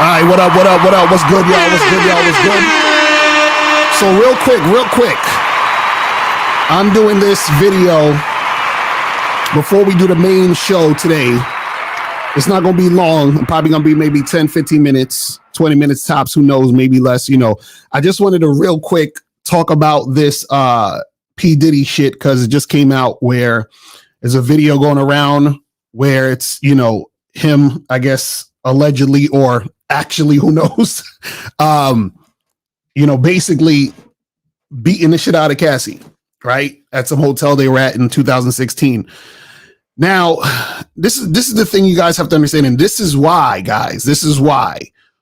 All right, what up, what up, what up? What's good, y'all? What's good, y'all? What's good? So real quick, I'm doing this video before we do the main show today. It's not going to be long. I'm probably going to be maybe 10, 15 minutes, 20 minutes tops. Who knows? Maybe less, I just wanted to real quick talk about this P. Diddy shit because it just came out where there's a video going around where it's, him, I guess, allegedly or actually, who knows, basically beating the shit out of Cassie, right? At some hotel they were at in 2016. Now, this is the thing you guys have to understand. And this is why, guys,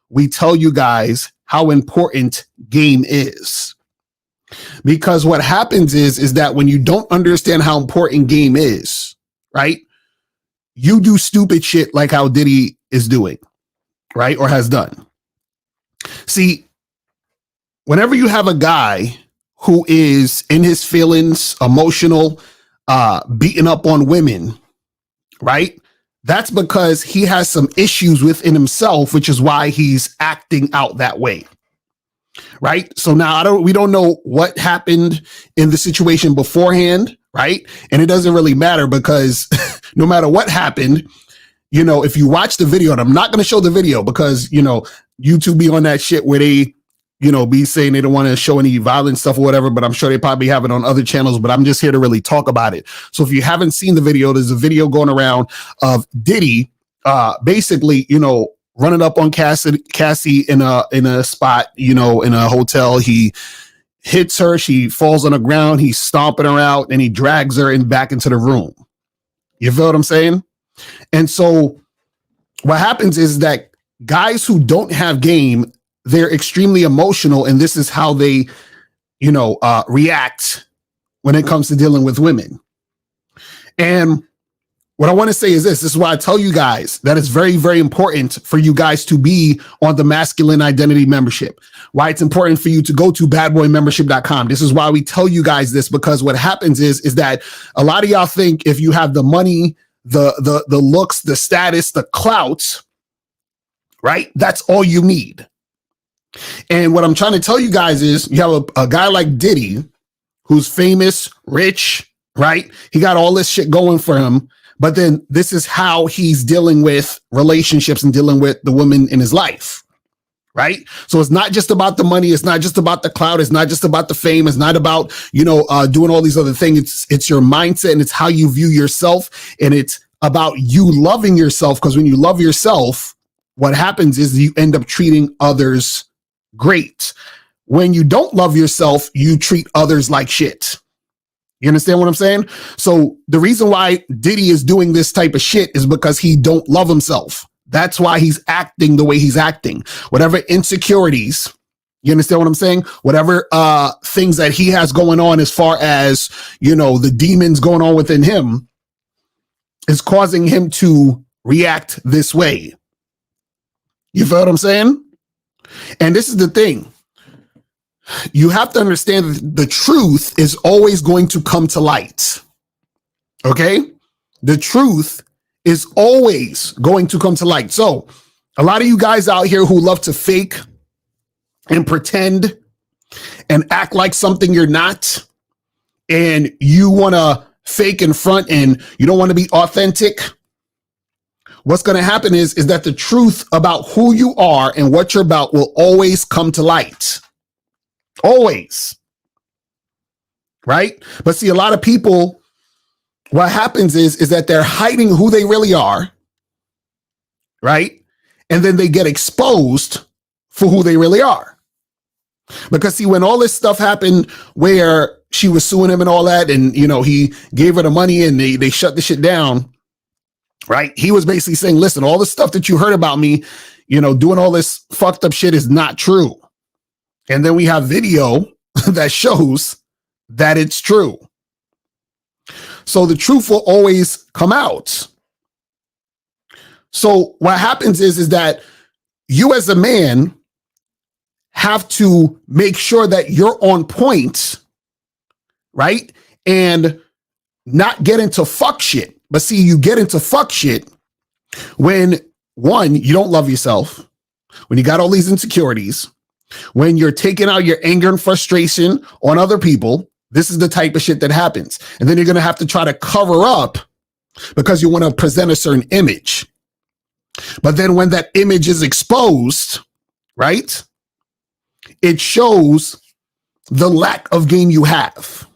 we tell you guys how important game is. Because what happens is that when you don't understand how important game is, right? You do stupid shit like how Diddy is doing, right? Or has done. See, whenever you have a guy who is in his feelings, emotional, beating up on women, right? That's because he has some issues within himself, which is why he's acting out that way. Right. So now we don't know what happened in the situation beforehand. Right. And it doesn't really matter because no matter what happened, if you watch the video, and I'm not going to show the video because, YouTube be on that shit where they, be saying they don't want to show any violent stuff or whatever, but I'm sure they probably have it on other channels, but I'm just here to really talk about it. So if you haven't seen the video, there's a video going around of Diddy, basically, running up on Cassie in a spot, in a hotel. He hits her. She falls on the ground. He's stomping her out and he drags her back into the room. You feel what I'm saying? And so what happens is that guys who don't have game, they're extremely emotional. And this is how they, react when it comes to dealing with women. And what I want to say is this is why I tell you guys that it's very, very important for you guys to be on the Masculine Identity membership. Why it's important for you to go to badboymembership.com. This is why we tell you guys this, because what happens is that a lot of y'all think if you have the money, the looks, the status, the clout, right? That's all you need. And what I'm trying to tell you guys is you have a guy like Diddy who's famous, rich, right? He got all this shit going for him. But then this is how he's dealing with relationships and dealing with the women in his life, right? So it's not just about the money. It's not just about the clout. It's not just about the fame. It's not about, doing all these other things. It's your mindset and it's how you view yourself. And it's about you loving yourself. Because when you love yourself, what happens is you end up treating others great. When you don't love yourself, you treat others like shit. You understand what I'm saying? So the reason why Diddy is doing this type of shit is because he don't love himself. That's why he's acting the way he's acting. Whatever insecurities, you understand what I'm saying? Whatever things that he has going on as far as, the demons going on within him is causing him to react this way. You feel what I'm saying? And this is the thing. You have to understand that the truth is always going to come to light. Okay? The truth is always going to come to light. So a lot of you guys out here who love to fake and pretend and act like something you're not, and you want to fake in front and you don't want to be authentic, what's going to happen is that the truth about who you are and what you're about will always come to light. Always. Right? But see, a lot of people, what happens is that they're hiding who they really are. Right? And then they get exposed for who they really are. Because see, when all this stuff happened where she was suing him and all that, and, he gave her the money and they shut the shit down. Right? He was basically saying, listen, all the stuff that you heard about me, doing all this fucked up shit is not true. And then we have video that shows that it's true. So the truth will always come out. So what happens is that you as a man have to make sure that you're on point, right? And not get into fuck shit. But see, you get into fuck shit when, one, you don't love yourself, when you got all these insecurities, when you're taking out your anger and frustration on other people, this is the type of shit that happens. And then you're going to have to try to cover up because you want to present a certain image. But then when that image is exposed, right, it shows the lack of game you have.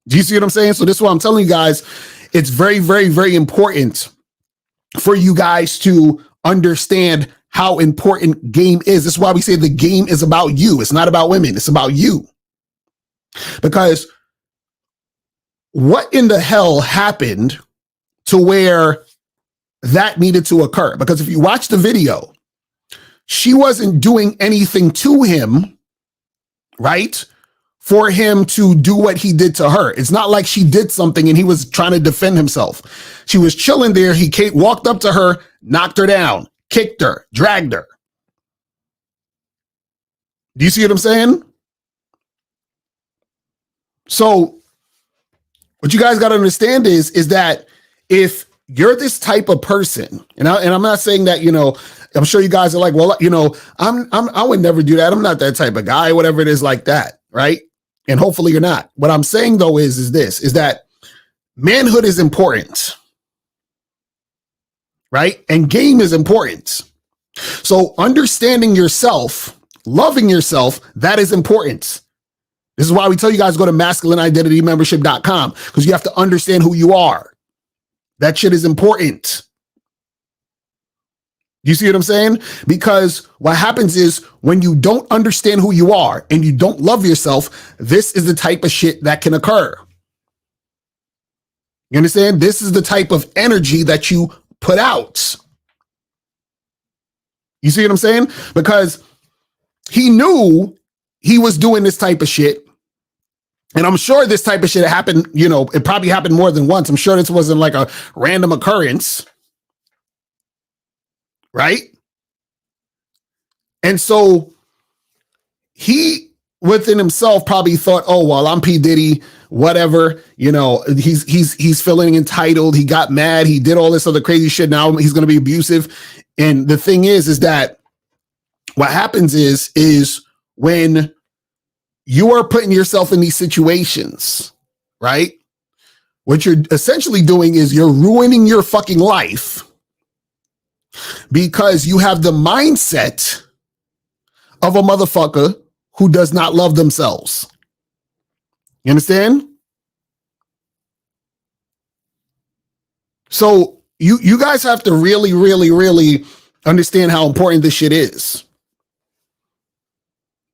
Do you see what I'm saying? So this is why I'm telling you guys, it's very, very, very important for you guys to understand how important game is. This is why we say the game is about you. It's not about women. It's about you. Because what in the hell happened to where that needed to occur? Because if you watch the video, she wasn't doing anything to him, right, for him to do what he did to her. It's not like she did something and he was trying to defend himself. She was chilling there. He walked up to her, knocked her down, kicked her, dragged her. Do you see what I'm saying? So what you guys got to understand is that if you're this type of person, and I'm not saying that, I'm sure you guys are like, well, I would never do that. I'm not that type of guy, whatever it is like that. Right. And hopefully you're not. What I'm saying though is that manhood is important. Right. And game is important. So understanding yourself, loving yourself, that is important. This is why we tell you guys to go to masculineidentitymembership.com, because you have to understand who you are. That shit is important. You see what I'm saying? Because what happens is when you don't understand who you are and you don't love yourself, this is the type of shit that can occur. You understand? This is the type of energy that you put out. You see what I'm saying? Because he knew he was doing this type of shit. And I'm sure this type of shit happened, it probably happened more than once. I'm sure this wasn't like a random occurrence. Right? And so he within himself probably thought, oh, well, I'm P. Diddy, whatever, he's feeling entitled. He got mad. He did all this other crazy shit. Now he's going to be abusive. And the thing is that what happens is when you are putting yourself in these situations, right? What you're essentially doing is you're ruining your fucking life because you have the mindset of a motherfucker who does not love themselves. You understand? So you guys have to really, really, really understand how important this shit is.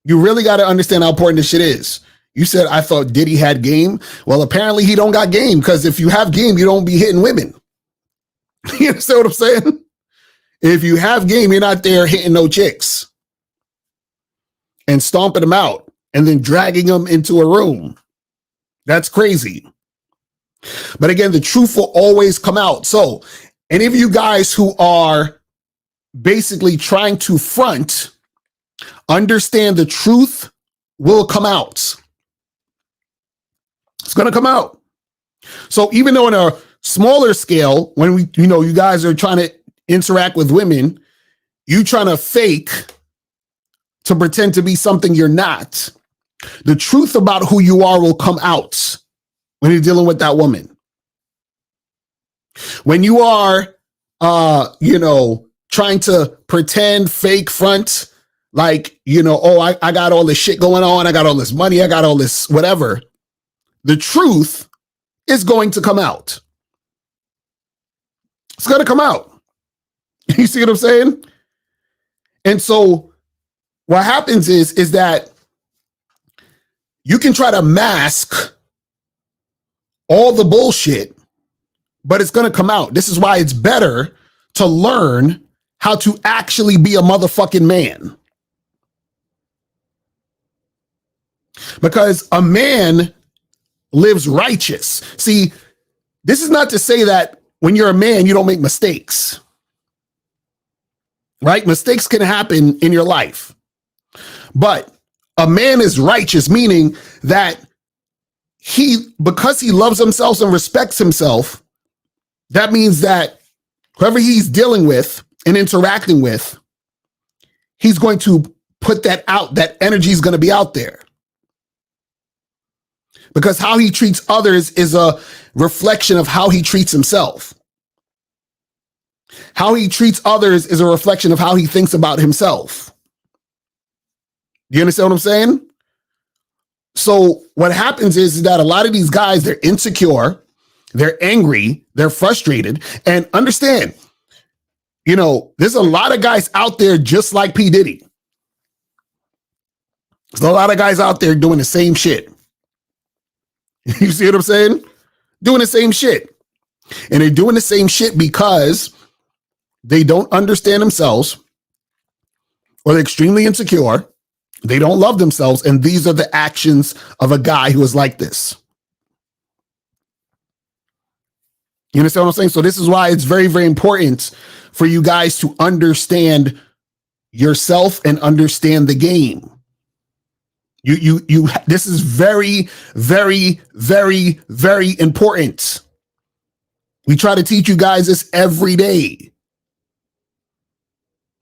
You really got to understand how important this shit is. You said, I thought Diddy had game. Well, apparently he don't got game, because if you have game, you don't be hitting women. You understand what I'm saying? If you have game, you're not there hitting no chicks and stomping them out and then dragging them into a room. That's crazy. But again, the truth will always come out. So any of you guys who are basically trying to front, understand the truth will come out. It's going to come out. So even though on a smaller scale, when you guys are trying to interact with women, you trying to fake to pretend to be something you're not, the truth about who you are will come out when you're dealing with that woman. When you are, trying to pretend, fake, front, like, I got all this shit going on. I got all this money. I got all this whatever. The truth is going to come out. It's going to come out. You see what I'm saying? And so what happens is that you can try to mask all the bullshit, but it's going to come out. This is why it's better to learn how to actually be a motherfucking man. Because a man lives righteous. See, this is not to say that when you're a man, you don't make mistakes. Right? Mistakes can happen in your life. But a man is righteous, meaning that because he loves himself and respects himself, that means that whoever he's dealing with and interacting with, he's going to put that out. That energy is going to be out there. Because how he treats others is a reflection of how he treats himself. How he treats others is a reflection of how he thinks about himself. Do you understand what I'm saying? So what happens is that a lot of these guys, they're insecure, they're angry, they're frustrated, and understand, there's a lot of guys out there just like P. Diddy. There's a lot of guys out there doing the same shit. You see what I'm saying? Doing the same shit. And they're doing the same shit because they don't understand themselves, or they're extremely insecure. They don't love themselves. And these are the actions of a guy who is like this. You understand what I'm saying? So this is why it's very, very important for you guys to understand yourself and understand the game. This is very, very, very, very important. We try to teach you guys this every day.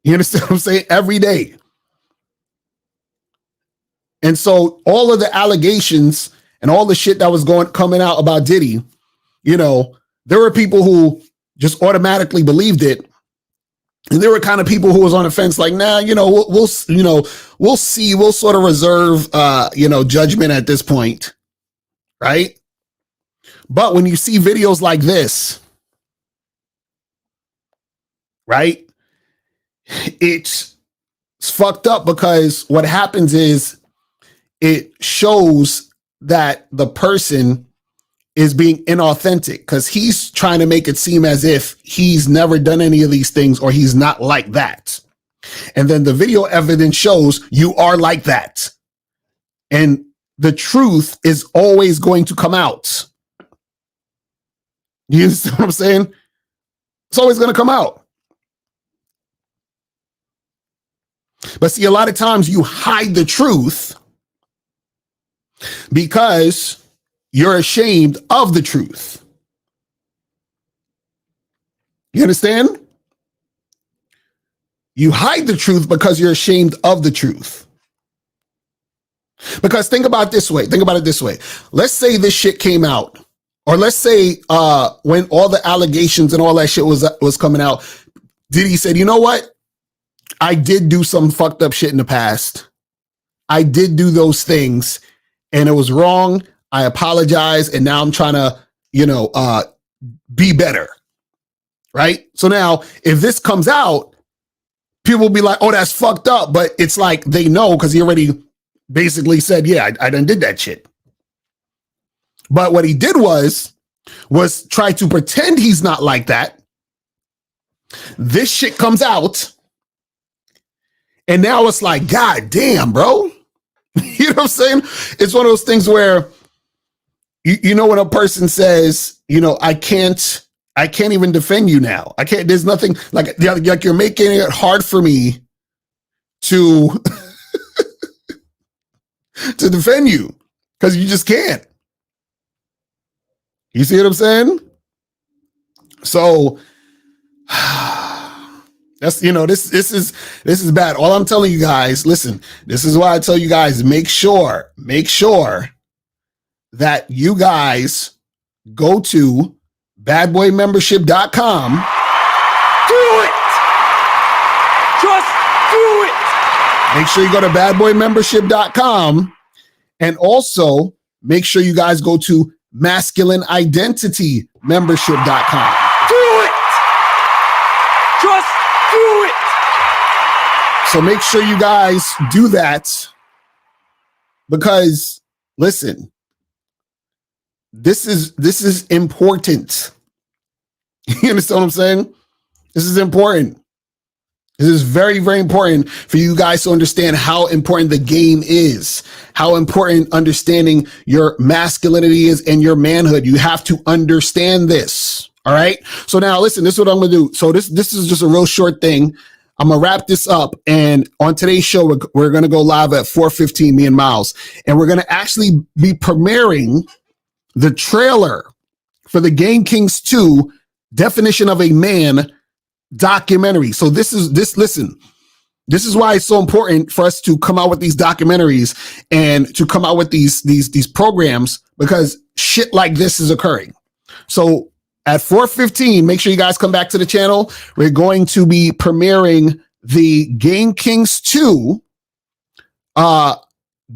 You understand what I'm saying? Every day. And so all of the allegations and all the shit that was coming out about Diddy, there were people who just automatically believed it. And there were kind of people who was on the fence like, nah, we'll see. We'll sort of reserve, judgment at this point. Right. But when you see videos like this, right, it's fucked up, because what happens is it shows that the person is being inauthentic, because he's trying to make it seem as if he's never done any of these things, or he's not like that. And then the video evidence shows you are like that. And the truth is always going to come out. You understand what I'm saying? It's always going to come out. But see, a lot of times you hide the truth because you're ashamed of the truth. You understand? You hide the truth because you're ashamed of the truth. Because think about it this way. Let's say this shit came out, or let's say when all the allegations and all that shit was coming out, Diddy said, you know what? I did do some fucked up shit in the past. I did do those things and it was wrong. I apologize. And now I'm trying to, be better. Right. So now if this comes out, people will be like, oh, that's fucked up. But it's like, they know, because he already basically said, yeah, I done did that shit. But what he did was try to pretend he's not like that. This shit comes out. And now it's like, God damn, bro. You know what I'm saying? It's one of those things where, when a person says, I can't even defend you now. I can't, there's nothing like you're making it hard for me to, to defend you, because you just can't. You see what I'm saying? So that's, this is bad. All I'm telling you guys, listen, this is why I tell you guys, make sure that you guys go to badboymembership.com. Do it. Just do it. Make sure you go to badboymembership.com, and also make sure you guys go to masculineidentitymembership.com. Do it. Just do it. So make sure you guys do that, because listen, this is important. You understand what I'm saying? This is important. This is very, very important for you guys to understand how important the game is, how important understanding your masculinity is and your manhood. You have to understand this. All right. So now listen, this is what I'm going to do. So this is just a real short thing. I'm going to wrap this up. And on today's show, we're going to go live at 4:15, me and Miles, and we're going to actually be premiering the trailer for the Game Kings 2 Definition of a Man documentary. So listen, This is why it's so important for us to come out with these documentaries and to come out with these programs, because shit like this is occurring. So at 4:15, make sure you guys come back to the channel. We're going to be premiering the Game Kings 2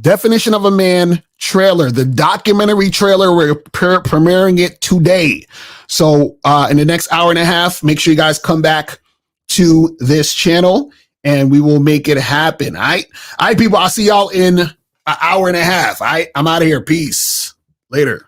Definition of a Man trailer, the documentary trailer. We're premiering it today. So in the next hour and a half, make sure you guys come back to this channel and we will make it happen. All right, people, I'll see y'all in an hour and a half. All right, I'm out of here. Peace. Later.